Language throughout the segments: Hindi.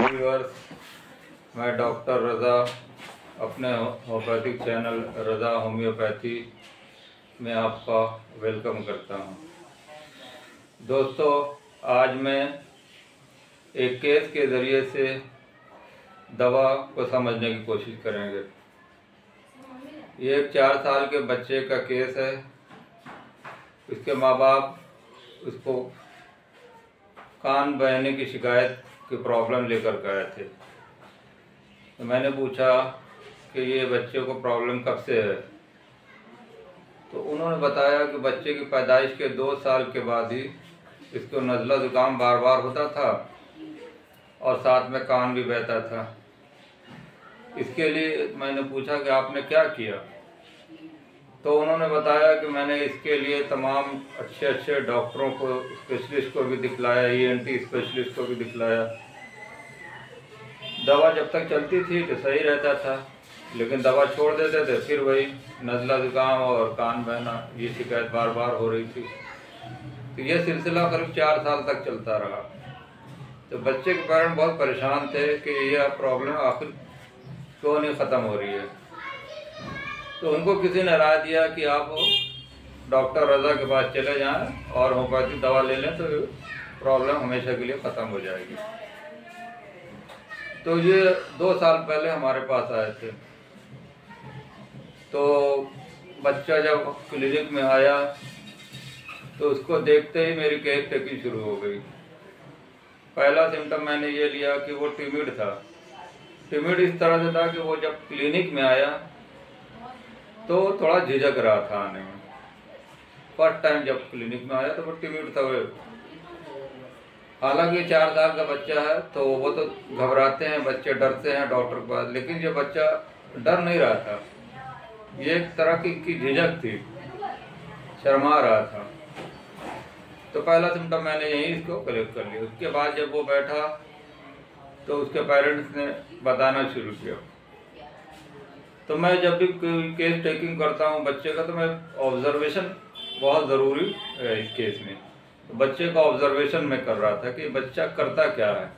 व्यूअर्स, मैं डॉक्टर रज़ा अपने होम्योपैथिक चैनल रज़ा होम्योपैथी में आपका वेलकम करता हूं। दोस्तों, आज मैं एक केस के ज़रिए से दवा को समझने की कोशिश करेंगे। ये एक 4 साल के बच्चे का केस है। उसके माँ बाप उसको कान बहने की शिकायत की प्रॉब्लम लेकर गए थे। तो मैंने पूछा कि ये बच्चे को प्रॉब्लम कब से है। तो उन्होंने बताया कि बच्चे की पैदाइश के 2 साल के बाद ही इसको नज़ला ज़ुकाम बार बार होता था और साथ में कान भी बहता था। इसके लिए मैंने पूछा कि आपने क्या किया। तो उन्होंने बताया कि मैंने इसके लिए तमाम अच्छे डॉक्टरों को, स्पेशलिस्ट को भी दिखलाया, ENT स्पेशलिस्ट को भी दिखलाया। दवा जब तक चलती थी तो सही रहता था, लेकिन दवा छोड़ देते थे फिर वही नज़ला ज़ुकाम और कान बहना, ये शिकायत बार बार हो रही थी। तो ये सिलसिला करीब 4 साल तक चलता रहा। तो बच्चे के पेरेंट्स बहुत परेशान थे कि यह प्रॉब्लम आखिर क्यों नहीं ख़त्म हो रही है। तो उनको किसी ने राय दिया कि आप डॉक्टर रज़ा के पास चले जाएं और होम्योपैथिक दवा ले लें तो प्रॉब्लम हमेशा के लिए ख़त्म हो जाएगी। तो ये 2 साल पहले हमारे पास आए थे। तो बच्चा जब क्लिनिक में आया तो उसको देखते ही मेरी केस टेकिंग शुरू हो गई। पहला सिम्टम मैंने ये लिया कि वो टिमिड था। टिमिड इस तरह से था कि वो जब क्लिनिक में आया तो थोड़ा झिझक रहा था आने में। फर्स्ट टाइम जब क्लिनिक में आया तो वो टिमिड था। वो हालांकि 4 साल का बच्चा है तो वो तो घबराते हैं बच्चे, डरते हैं डॉक्टर के पास, लेकिन ये बच्चा डर नहीं रहा था। ये एक तरह की झिझक थी, शर्मा रहा था। तो पहला सिम्टम मैंने यही इसको कलेक्ट कर लिया। उसके बाद जब वो बैठा तो उसके पेरेंट्स ने बताना शुरू किया। तो मैं जब भी केस टेकिंग करता हूँ बच्चे का, तो मैं ऑब्जर्वेशन बहुत ज़रूरी है इस केस में। तो बच्चे का ऑब्जर्वेशन मैं कर रहा था कि बच्चा करता क्या है,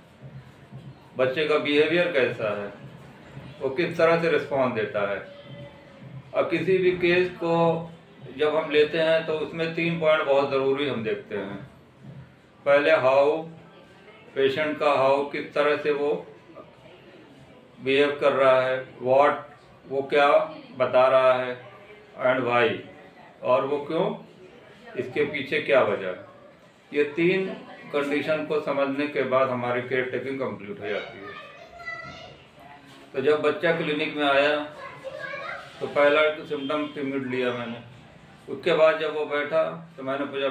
बच्चे का बिहेवियर कैसा है, वो किस तरह से रिस्पॉन्स देता है। और किसी भी केस को जब हम लेते हैं तो उसमें 3 पॉइंट बहुत ज़रूरी हम देखते हैं। पहले हाउ, पेशेंट का हाउ, किस तरह से वो बिहेव कर रहा है, व्हाट, वो क्या बता रहा है, एंड वाई, और वो क्यों, इसके पीछे क्या वजह। ये 3 कंडीशन को समझने के बाद हमारी केयर टेकिंग कंप्लीट हो जाती है। तो जब बच्चा क्लिनिक में आया तो पहला सिम्टम टिमिड लिया मैंने। उसके बाद जब वो बैठा तो मैंने पूछा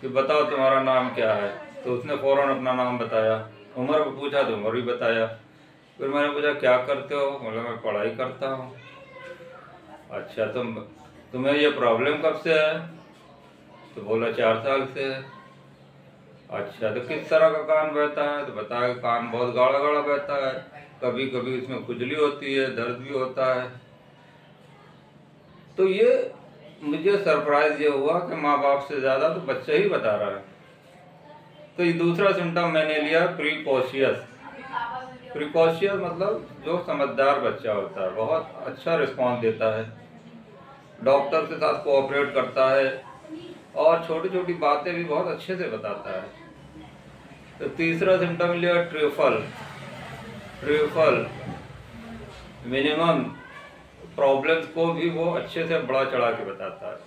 कि बताओ तुम्हारा नाम क्या है। तो उसने फ़ौरन अपना नाम बताया। उम्र को पूछा तो उम्र भी बताया। फिर मैंने पूछा क्या करते हो, बोला मैं पढ़ाई करता हूँ। अच्छा, तुम्हें ये प्रॉब्लम कब से है। तो बोला 4 साल से है। अच्छा, तो किस तरह का कान बहता है। तो बताया कान बहुत गाढ़ा गाढ़ा बहता है, कभी कभी इसमें खुजली होती है, दर्द भी होता है। तो ये मुझे सरप्राइज ये हुआ कि माँ बाप से ज़्यादा तो बच्चा ही बता रहा है। तो ये दूसरा सिम्टम मैंने लिया प्रीकॉशियस। प्रिकॉशियस मतलब जो समझदार बच्चा होता है, बहुत अच्छा रिस्पॉन्स देता है, डॉक्टर के साथ कोऑपरेट करता है और छोटी छोटी बातें भी बहुत अच्छे से बताता है। तो तीसरा सिम्टम लिया ट्रिफल। मिनिमम प्रॉब्लम्स को भी वो अच्छे से बढ़ा चढ़ा के बताता है।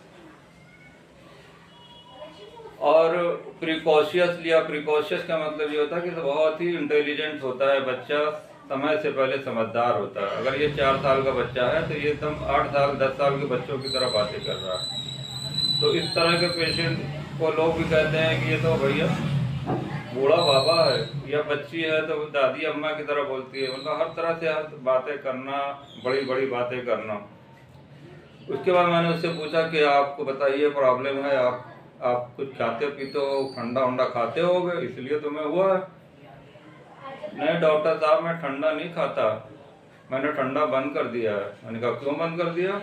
और प्रिकॉशियस लिया। प्रिकॉशियस का मतलब ये होता है कि बहुत ही इंटेलिजेंट होता है बच्चा, समय से पहले समझदार होता है। अगर ये 4 साल का बच्चा है तो ये एकदम 8 साल 10 साल के बच्चों की तरह बातें कर रहा है। तो इस तरह के पेशेंट को लोग भी कहते हैं कि ये तो भैया बूढ़ा बाबा है, या बच्ची है तो दादी अम्मा की तरह बोलती है। मतलब हर तरह से हर बातें करना, बड़ी बड़ी बातें करना। उसके बाद मैंने उससे पूछा कि आपको बताइए प्रॉब्लम है, आप कुछ खाते पीते हो, ठंडा वंडा खाते होगे इसलिए तुम्हें हुआ है। नहीं डॉक्टर साहब, मैं ठंडा नहीं खाता, मैंने ठंडा बंद कर दिया है। मैंने कहा क्यों बंद कर दिया।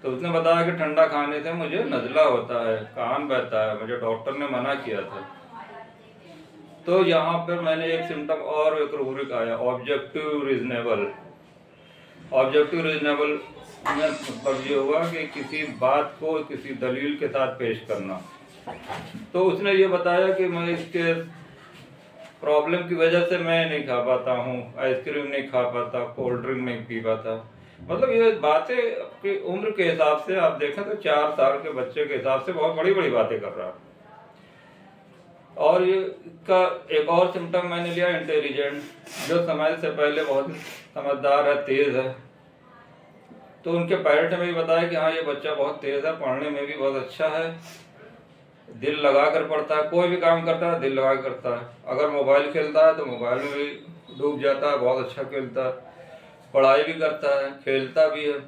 तो उसने बताया कि ठंडा खाने से मुझे नज़ला होता है, कान बहता है, मुझे डॉक्टर ने मना किया था। तो यहाँ पर मैंने एक सिम्टम और एक रूब्रिक आया, ऑब्जेक्टिव रीजनेबल। ऑब्जेक्टिव रीजनेबल में मतलब ये हुआ कि किसी बात को किसी दलील के साथ पेश करना। तो उसने ये बताया कि मैं इसके प्रॉब्लम की वजह से मैं नहीं खा पाता हूँ, आइसक्रीम नहीं खा पाता, कोल्ड ड्रिंक नहीं पी पाता। मतलब ये बातें आपकी उम्र के हिसाब से आप देखें तो 4 साल के बच्चे के हिसाब से बहुत बड़ी बड़ी बातें कर रहा है। और ये का एक और सिम्टम मैंने लिया, इंटेलिजेंट, जो समय से पहले बहुत समझदार है, तेज है। तो उनके पेरेंट ने भी बताया कि हाँ ये बच्चा बहुत तेज है, पढ़ने में भी बहुत अच्छा है, दिल लगा कर पढ़ता है, कोई भी काम करता है दिल लगा कर करता है। अगर मोबाइल खेलता है तो मोबाइल में भी डूब जाता है, बहुत अच्छा खेलता है, पढ़ाई भी करता है, खेलता भी है।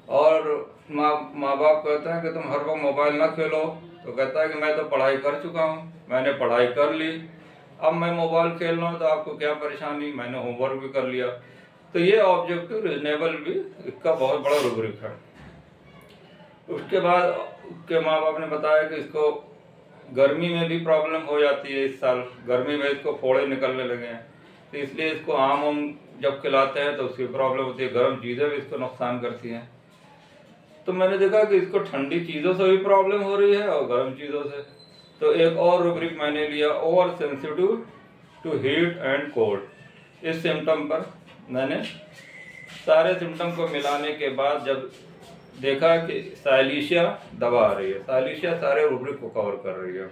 और माँ बाप कहते हैं कि तुम हर वक्त मोबाइल ना खेलो, तो कहता है कि मैं तो पढ़ाई कर चुका हूँ, मैंने पढ़ाई कर ली, अब मैं मोबाइल खेल रहा हूँ तो आपको क्या परेशानी, मैंने होमवर्क भी कर लिया। तो ये ऑब्जेक्टिव रीजनेबल भी इसका बहुत बड़ा रूब्रिक है। उसके बाद उसके माँ बाप ने बताया कि इसको गर्मी में भी प्रॉब्लम हो जाती है। इस साल गर्मी में इसको फोड़े निकलने लगे हैं, तो इसलिए इसको आम जब खिलाते हैं तो उसकी प्रॉब्लम होती है, गर्म चीज़ें भी इसको नुकसान करती हैं। तो मैंने देखा कि इसको ठंडी चीज़ों से भी प्रॉब्लम हो रही है और गर्म चीज़ों से। तो एक और रूब्रिक मैंने लिया, over sensitive to heat and cold. इस सिम्टम पर मैंने सारे सिम्टम को मिलाने के बाद जब देखा कि साइलिशिया दवा आ रही है, साइलिशिया सारे रूब्रिक को कवर कर रही है,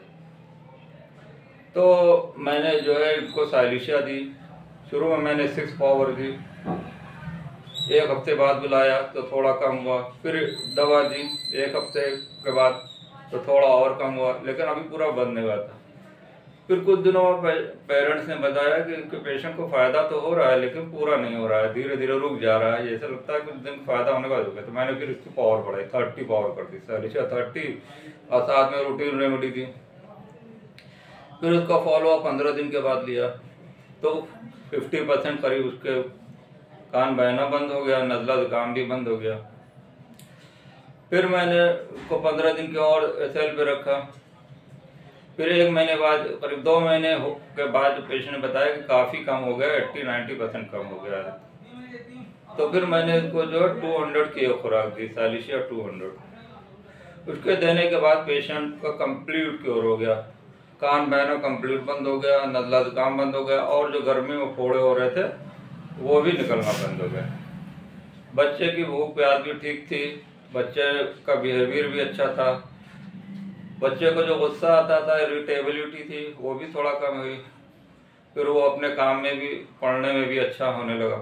तो मैंने जो है इनको साइलिशिया दी। शुरू में मैंने 6 पावर दी, 1 हफ्ते बाद बुलाया तो थोड़ा कम हुआ, फिर दवा दी 1 हफ्ते के बाद तो थोड़ा और कम हुआ, लेकिन अभी पूरा बंद नहीं हुआ था। फिर कुछ दिनों में पेरेंट्स ने बताया कि इनके पेशेंट को फ़ायदा तो हो रहा है लेकिन पूरा नहीं हो रहा है, धीरे धीरे रुक जा रहा है, जैसे लगता है कुछ दिन फ़ायदा होने का रुका। तो मैंने फिर इसकी पावर बढ़ाई, 30 पावर कर दी, साइलिशिया 30 और साथ में रूटीन रेमेडी दी। फिर उसका फॉलोअप 15 दिन के बाद लिया तो 50% करीब उसके कान बहना बंद हो गया, नज़ला जुकाम भी बंद हो गया। फिर मैंने उसको 15 दिन के और SL पे रखा। फिर 1 महीने बाद, करीब 2 महीने के बाद पेशेंट ने बताया कि काफ़ी कम हो गया, 80-90% कम हो गया है। तो फिर मैंने इसको जो 200 की खुराक दी, साइलिशिया 200। उसके देने के बाद पेशेंट का कंप्लीट क्योर हो गया, कान बहना कंप्लीट बंद हो गया, नज़ला जुकाम बंद हो गया, और जो गर्मी में फोड़े हो रहे थे वो भी निकलना बंद हो गया। बच्चे की भूख प्यास भी ठीक थी, बच्चे का बिहेवियर भी अच्छा था, बच्चे को जो गुस्सा आता था, इरिटेबिलिटी थी, वो भी थोड़ा कम हुई। फिर वो अपने काम में भी, पढ़ने में भी अच्छा होने लगा।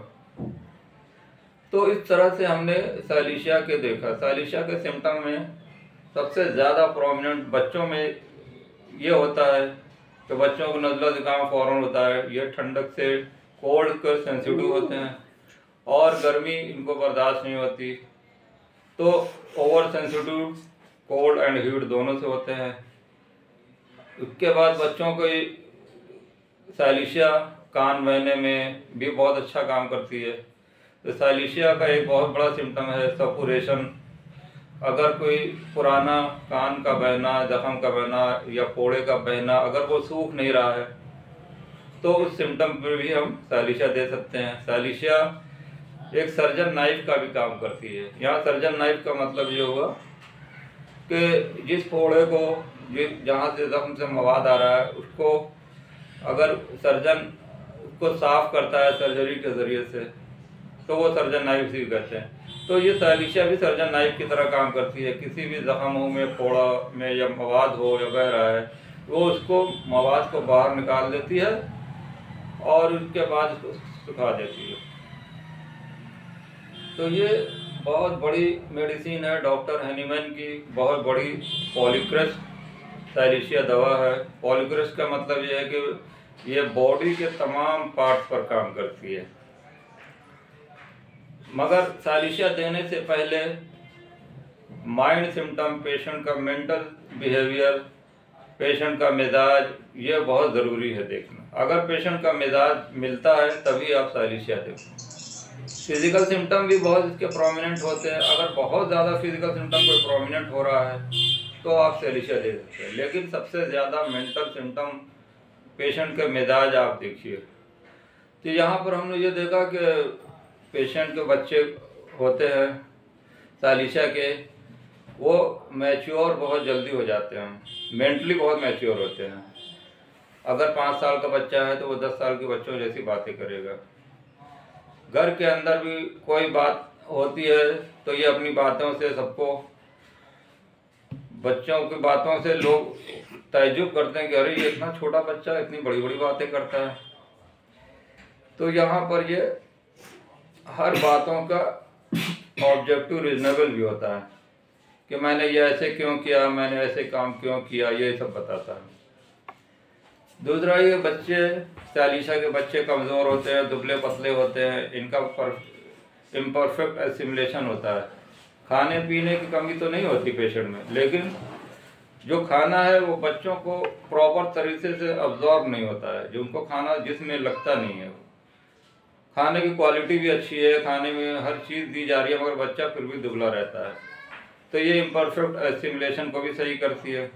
तो इस तरह से हमने साइलिशिया के देखा। साइलिशिया के सिम्टम में सबसे ज़्यादा प्रोमिनेंट बच्चों में ये होता है कि बच्चों को नज़ला जुकाम फ़ौरन होता है, ये ठंडक से, कोल्ड के सेंसिटिव होते हैं, और गर्मी इनको बर्दाश्त नहीं होती, तो over sensitive cold and heat दोनों से होते हैं। उसके बाद बच्चों को साइलिशिया कान बहने में भी बहुत अच्छा काम करती है। तो साइलिशिया का एक बहुत बड़ा सिम्टम है सफोरेशन। अगर कोई पुराना कान का बहना, जख्म का बहना या फोड़े का बहना अगर वो सूख नहीं रहा है तो उस सिम्टम पर भी हम साइलिशिया दे सकते हैं। साइलिशिया एक सर्जन नाइफ का भी काम करती है। यहाँ सर्जन नाइफ का मतलब ये हुआ कि जिस फोड़े को, जहाँ से जख्म से मवाद आ रहा है, उसको अगर सर्जन उसको साफ करता है सर्जरी के ज़रिए से, तो वो सर्जन नाइफ ही कहते हैं। तो ये साइलिशिया भी सर्जन नाइफ की तरह काम करती है। किसी भी जख्म में, फोड़ा में या मवाद हो या बह रहा है, वो उसको मवाद को बाहर निकाल देती है और उसके बाद उसको सुखा देती है। तो ये बहुत बड़ी मेडिसिन है डॉक्टर हैनीमैन की, बहुत बड़ी पॉलीक्रेस्ट साइलिशिया दवा है। पॉलीक्रेस्ट का मतलब ये है कि ये बॉडी के तमाम पार्ट्स पर काम करती है। मगर साइलिशिया देने से पहले माइंड सिम्टम, पेशेंट का मेंटल बिहेवियर, पेशेंट का मिजाज, ये बहुत ज़रूरी है देखना। अगर पेशेंट का मिजाज मिलता है तभी आप साइलिशिया दें। फिजिकल सिम्टम भी बहुत इसके प्रोमिनेंट होते हैं। अगर बहुत ज़्यादा फिजिकल सिम्टम कोई प्रोमिनेंट हो रहा है तो आप साइलिशिया दे सकते हैं, लेकिन सबसे ज़्यादा मेंटल सिम्टम पेशेंट के मिजाज आप देखिए। तो यहाँ पर हमने ये देखा कि पेशेंट के बच्चे होते हैं सालिशा के, वो मैच्योर बहुत जल्दी हो जाते हैं, मेंटली बहुत मैच्योर होते हैं। अगर 5 साल का बच्चा है तो वो 10 साल के बच्चों जैसी बातें करेगा। घर के अंदर भी कोई बात होती है तो ये अपनी बातों से सबको, बच्चों की बातों से लोग ताज्जुब करते हैं कि अरे ये इतना छोटा बच्चा इतनी बड़ी बड़ी बातें करता है। तो यहाँ पर ये हर बातों का ऑब्जेक्टिव रीजनेबल भी होता है कि मैंने ये ऐसे क्यों किया, मैंने ऐसे काम क्यों किया, ये सब बताता है। दूसरा, ये बच्चे सालिशा के बच्चे कमज़ोर होते हैं, दुबले पतले होते हैं, इनका इम्परफेक्ट एसिमिलेशन होता है। खाने पीने की कमी तो नहीं होती पेशेंट में, लेकिन जो खाना है वो बच्चों को प्रॉपर तरीके से अब्जॉर्ब नहीं होता है, जो उनको खाना जिसमें लगता नहीं है। खाने की क्वालिटी भी अच्छी है, खाने में हर चीज़ दी जा रही है, मगर बच्चा फिर भी दुबला रहता है। तो ये इम्परफेक्ट एसिमिलेशन को भी सही करती है।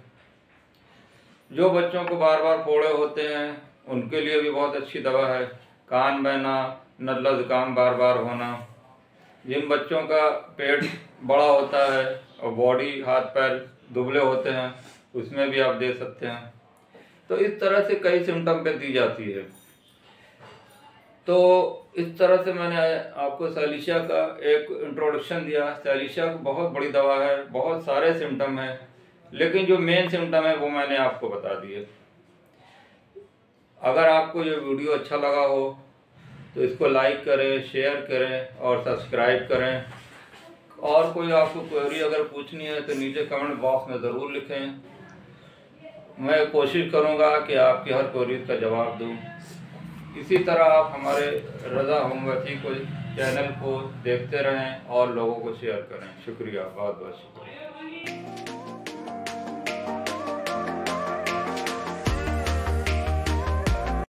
जो बच्चों को बार बार फोड़े होते हैं उनके लिए भी बहुत अच्छी दवा है। कान बहना, नज़ला ज़ुकाम बार बार होना, जिन बच्चों का पेट बड़ा होता है और बॉडी हाथ पैर दुबले होते हैं, उसमें भी आप दे सकते हैं। तो इस तरह से कई सिम्टम पे दी जाती है। तो इस तरह से मैंने आपको सालिशा का एक इंट्रोडक्शन दिया। सालिशा बहुत बड़ी दवा है, बहुत सारे सिम्टम हैं, लेकिन जो मेन सिम्टम है वो मैंने आपको बता दिए। अगर आपको ये वीडियो अच्छा लगा हो तो इसको लाइक करें, शेयर करें और सब्सक्राइब करें। और कोई आपको क्वेरी अगर पूछनी है तो नीचे कमेंट बॉक्स में ज़रूर लिखें। मैं कोशिश करूँगा कि आपकी हर क्वेरी का जवाब दूँ। इसी तरह आप हमारे रज़ा होम्योपैथी को चैनल को देखते रहें और लोगों को शेयर करें। शुक्रिया, बहुत बहुत शुक्रिया।